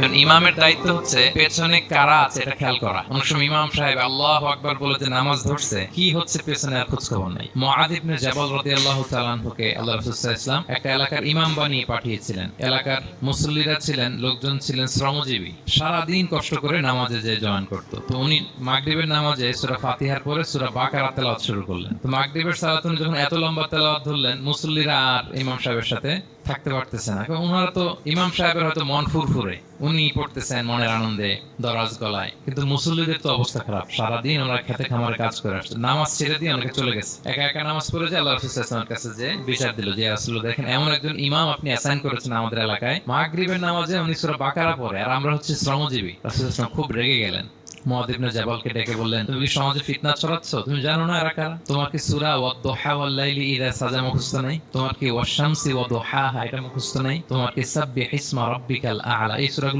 একজন ইমামের দায়িত্ব হচ্ছে পেছনে কারা আছে এটা খেয়াল করা। অনেক সময় ইমাম সাহেব আল্লাহু আকবার বলে যে নামাজ ধরছে, কি হচ্ছে পেছনে আর খোঁজ খবর নাই। মুআয ইবনে জাবাল রাদিয়াল্লাহু তাআলা আনহুকে আল্লাহ রাসূল সাল্লাল্লাহু আলাইহি ওয়াসাল্লাম একটা এলাকার ইমাম বানিয়ে পাঠিয়েছিলেন। এলাকার মুসল্লিরা ছিলেন, লোকজন ছিলেন শ্রমজীবী, সারা দিন কষ্ট করে নামাজে যে জয়েন করত। তো উনি মাগরিবের নামাজে সূরা ফাতিহার পরে সূরা বাকারা তেলাওয়াত শুরু করলেন। তো মাগরিবের সালাতে উনি যখন এত লম্বা তেলাওয়াত ধরলেন, মুসল্লিরা আর ইমাম সাহেবের সাথে থাকতে পারতেছে না। ওনারা তো ইমাম সাহেবের হয়তো মন ফুরফুরে, উনি পড়তেছেন মনের আনন্দে দরাজ গলায়, কিন্তু মুসল্লিদের তো অবস্থা খারাপ। সারাদিন ওরা খেতে খামারে কাজ করে আসছে, নামাজ ছেড়ে দিয়ে অনেকে চলে গেছে। একা একা নামাজ পড়ে যে আল্লাহ রাসূল সাল্লাল্লাহু আলাইহি ওয়াসাল্লামের কাছে যে বিচার দিল যে রাসূলুল্লাহ, দেখেন এমন একজন ইমাম আপনি অ্যাসাইন করেছেন আমাদের এলাকায়, মাগরিবের নামাজে উনি সূরা বাকারা পড়ে আর আমরা হচ্ছে শ্রমজীবী। রাসূল সাল্লাল্লাহু আলাইহি ওয়াসাল্লাম খুব রেগে গেলেন। মুআয ইবনে জাবালকে ডেকে বললেন, তুমি কি সমাজে ফিতনা ছড়াচ্ছ? তুমি জানো না এরা কারা? তোমার কি সূরা ওয়াদ-দুহা ওয়াল-লাইলি ইযা সাজা মুখস্থ নাই? তোমার কি ওয়াশ-শামসি ওয়া দুহাহা এটা মুখস্থ নাই? তোমার কি সাব্বিহ ইসমা রাব্বিকাল আ'লা এই সূরাগুলো